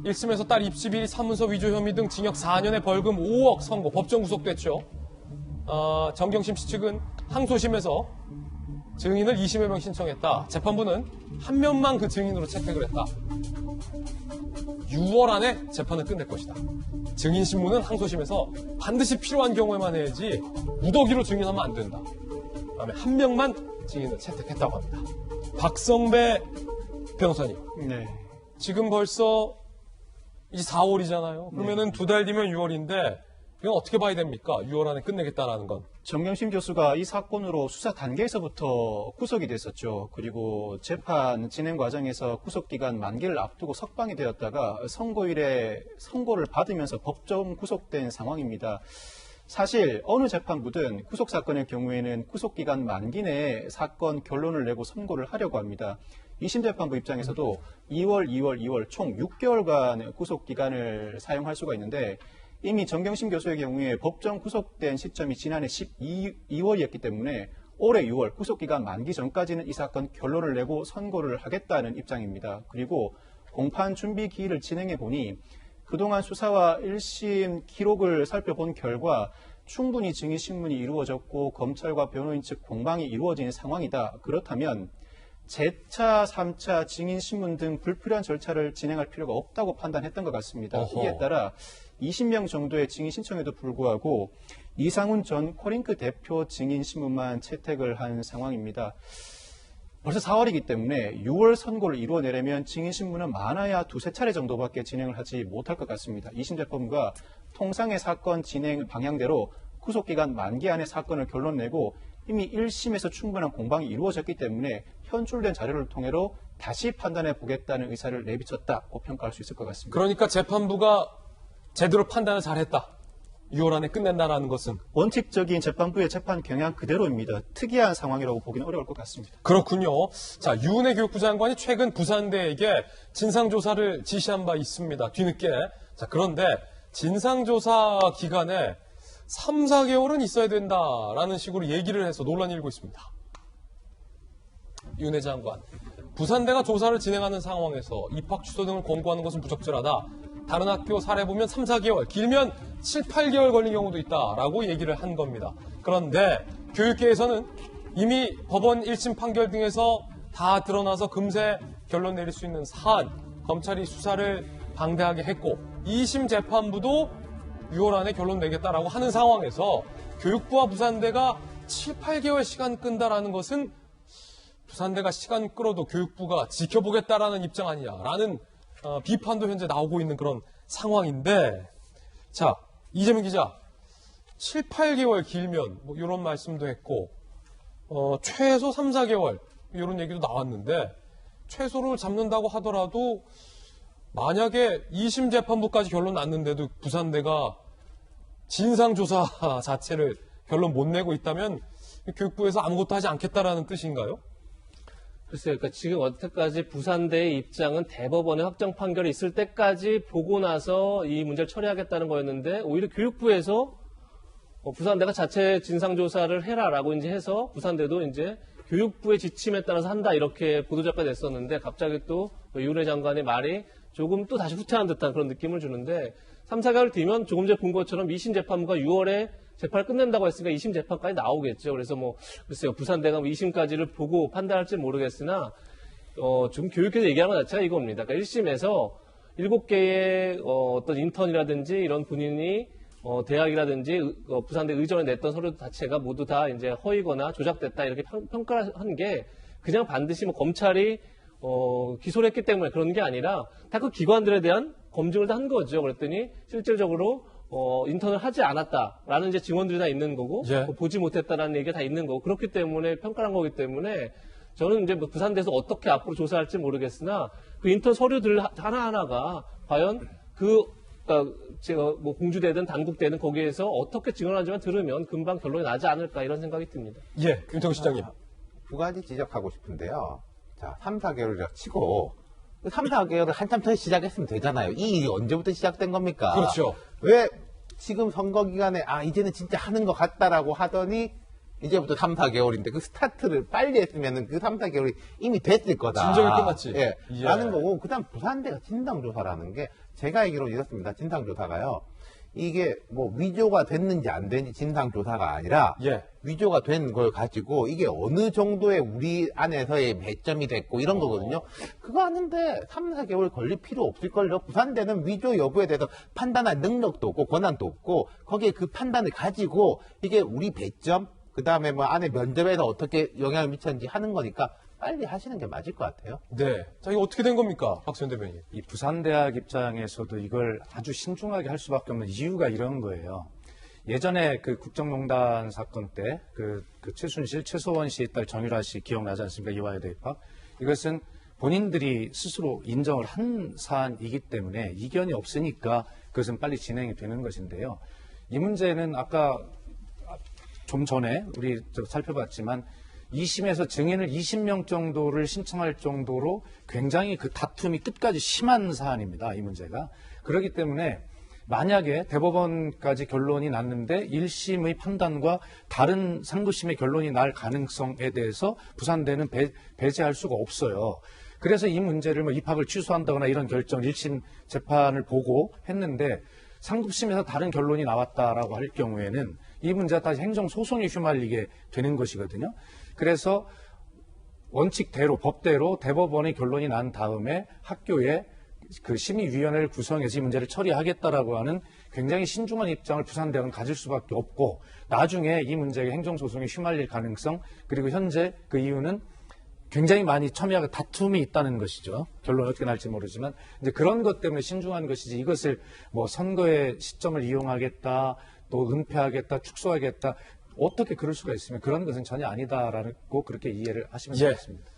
1심에서 딸 입시 비리 사문서 위조 혐의 등 징역 4년에 벌금 5억 선고, 법정 구속됐죠. 정경심 씨 측은 항소심에서 증인을 2심에 명 신청했다. 재판부는 한 명만 그 증인으로 채택을 했다. 6월 안에 재판을 끝낼 것이다. 증인 신문은 항소심에서 반드시 필요한 경우에만 해야지 무더기로 증인하면 안 된다. 그다음에 한 명만 증인을 채택했다고 합니다. 박성배 변호사님. 네. 지금 벌써 이제 4월이잖아요. 그러면은 2달 뒤면 6월인데 이건 어떻게 봐야 됩니까? 6월 안에 끝내겠다라는 건. 정경심 교수가 이 사건으로 수사 단계에서부터 구속이 됐었죠. 그리고 재판 진행 과정에서 구속기간 만기를 앞두고 석방이 되었다가 선고일에 선고를 받으면서 법정 구속된 상황입니다. 사실 어느 재판부든 구속사건의 경우에는 구속기간 만기 내에 사건 결론을 내고 선고를 하려고 합니다. 2심 재판부 입장에서도 2월 총 6개월간 구속기간을 사용할 수가 있는데 이미 정경심 교수의 경우에 법정 구속된 시점이 지난해 12월이었기 때문에 올해 6월 구속기간 만기 전까지는 이 사건 결론을 내고 선고를 하겠다는 입장입니다. 그리고 공판 준비 기일을 진행해 보니 그동안 수사와 1심 기록을 살펴본 결과 충분히 증인 신문이 이루어졌고 검찰과 변호인 측 공방이 이루어진 상황이다. 그렇다면 재차, 3차 증인 신문 등 불필요한 절차를 진행할 필요가 없다고 판단했던 것 같습니다. 어허. 이에 따라 20명 정도의 증인 신청에도 불구하고 이상훈 전 코링크 대표 증인 신문만 채택을 한 상황입니다. 벌써 4월이기 때문에 6월 선고를 이루어내려면 증인 신문은 많아야 2-3차례 정도밖에 진행을 하지 못할 것 같습니다. 2심 재판부가 통상의 사건 진행 방향대로 구속기간 만기 안에 사건을 결론내고 이미 1심에서 충분한 공방이 이루어졌기 때문에 현출된 자료를 통해로 다시 판단해 보겠다는 의사를 내비쳤다고 평가할 수 있을 것 같습니다. 그러니까 재판부가 제대로 판단을 잘했다. 6월 안에 끝낸다라는 것은. 원칙적인 재판부의 재판 경향 그대로입니다. 특이한 상황이라고 보기는 어려울 것 같습니다. 그렇군요. 자, 유은혜 교육부 장관이 최근 부산대에게 진상조사를 지시한 바 있습니다. 뒤늦게. 자, 그런데 진상조사 기간에 3-4개월은 있어야 된다라는 식으로 얘기를 해서 논란이 일고 있습니다. 유은혜 장관. 부산대가 조사를 진행하는 상황에서 입학 취소 등을 권고하는 것은 부적절하다. 다른 학교 사례 보면 3-4개월, 길면 7-8개월 걸린 경우도 있다라고 얘기를 한 겁니다. 그런데 교육계에서는 이미 법원 1심 판결 등에서 다 드러나서 금세 결론 내릴 수 있는 사안, 검찰이 수사를 방대하게 했고 2심 재판부도 6월 안에 결론 내겠다라고 하는 상황에서 교육부와 부산대가 7-8개월 시간 끈다라는 것은 부산대가 시간 끌어도 교육부가 지켜보겠다라는 입장 아니냐라는 비판도 현재 나오고 있는 그런 상황인데, 자, 이재명 기자, 7-8개월 길면 뭐 이런 말씀도 했고 최소 3-4개월 이런 얘기도 나왔는데 최소를 잡는다고 하더라도 만약에 2심 재판부까지 결론 났는데도 부산대가 진상조사 자체를 결론 못 내고 있다면 교육부에서 아무것도 하지 않겠다라는 뜻인가요? 글쎄요. 그러니까 지금 여태까지 부산대의 입장은 대법원의 확정 판결이 있을 때까지 보고 나서 이 문제를 처리하겠다는 거였는데 오히려 교육부에서 부산대가 자체 진상조사를 해라라고 이제 해서 부산대도 이제 교육부의 지침에 따라서 한다 이렇게 보도자가 됐었는데 갑자기 또 유은혜 장관의 말이 조금 또 다시 후퇴한 듯한 그런 느낌을 주는데 3-4개월 뒤면 조금 전에 본 것처럼 2심 재판부가 6월에 재판을 끝낸다고 했으니까 2심 재판까지 나오겠죠. 그래서 뭐 글쎄요. 부산대가 2심까지를 보고 판단할지 모르겠으나 지금 교육계에서 얘기하는 것 자체가 이겁니다. 그러니까 1심에서 7개의 어떤 인턴이라든지 이런 본인이 대학이라든지 부산대 의전에 냈던 서류 자체가 모두 다 이제 허위거나 조작됐다 이렇게 평가를 한 게 그냥 반드시 뭐 검찰이 기소를 했기 때문에 그런 게 아니라 다 그 기관들에 대한 검증을 다 한 거죠. 그랬더니 실질적으로 인턴을 하지 않았다라는 이제 증언들이 다 있는 거고 예. 보지 못했다라는 얘기가 다 있는 거고 그렇기 때문에 평가를 한 거기 때문에 저는 이제 뭐 부산대에서 어떻게 앞으로 조사할지 모르겠으나 그 인턴 서류들 하나하나가 과연 그러니까 제가 뭐 공주되든 단국되든 거기에서 어떻게 증언하지만 들으면 금방 결론이 나지 않을까 이런 생각이 듭니다. 예, 윤태호 시장님. 두 가지 지적하고 싶은데요. 자, 3-4개월이라 치고 3-4개월을 한참 전에 시작했으면 되잖아요. 이 일이 언제부터 시작된 겁니까? 그렇죠. 왜 지금 선거 기간에 이제는 진짜 하는 것 같다라고 하더니 이제부터 3, 4개월인데 그 스타트를 빨리 했으면은 그 3, 4개월이 이미 됐을 거다. 진정이 끝났지. 예. 예. 라는 거고, 그 다음 부산대가 진상조사라는 게 제가 알기로 이렇습니다. 진상조사가요. 이게 뭐 위조가 됐는지 안 됐는지 진상조사가 아니라 예. 위조가 된 걸 가지고 이게 어느 정도의 우리 안에서의 배점이 됐고 이런 거거든요. 그거 하는데 3, 4개월 걸릴 필요 없을걸요. 부산대는 위조 여부에 대해서 판단할 능력도 없고 권한도 없고 거기에 그 판단을 가지고 이게 우리 배점 그 다음에 뭐 안에 면접에서 어떻게 영향을 미쳤는지 하는 거니까 빨리 하시는 게 맞을 것 같아요. 네. 자, 이거 어떻게 된 겁니까? 박수현 대변인. 이 부산대학 입장에서도 이걸 아주 신중하게 할 수밖에 없는 이유가 이런 거예요. 예전에 그 국정농단 사건 때 그 최순실, 최소원 씨의 딸 정유라 씨 기억나지 않습니까? 이화여대 입학. 이것은 본인들이 스스로 인정을 한 사안이기 때문에 이견이 없으니까 그것은 빨리 진행이 되는 것인데요. 이 문제는 아까 좀 전에 우리 살펴봤지만 2심에서 증인을 20명 정도를 신청할 정도로 굉장히 그 다툼이 끝까지 심한 사안입니다. 이 문제가. 그렇기 때문에 만약에 대법원까지 결론이 났는데 1심의 판단과 다른 상부심의 결론이 날 가능성에 대해서 부산대는 배제할 수가 없어요. 그래서 이 문제를 뭐 입학을 취소한다거나 이런 결정 1심 재판을 보고 했는데 상급심에서 다른 결론이 나왔다라고 할 경우에는 이 문제가 다시 행정소송에 휘말리게 되는 것이거든요. 그래서 원칙대로 법대로 대법원의 결론이 난 다음에 학교에 그 심의위원회를 구성해서 이 문제를 처리하겠다라고 하는 굉장히 신중한 입장을 부산대학은 가질 수밖에 없고 나중에 이 문제가 행정소송에 휘말릴 가능성 그리고 현재 그 이유는 굉장히 많이 첨예하게 다툼이 있다는 것이죠. 결론이 어떻게 날지 모르지만 이제 그런 것 때문에 신중한 것이지 이것을 뭐 선거의 시점을 이용하겠다 또 은폐하겠다 축소하겠다 어떻게 그럴 수가 있으면 그런 것은 전혀 아니다라고 그렇게 이해를 하시면 예. 되겠습니다.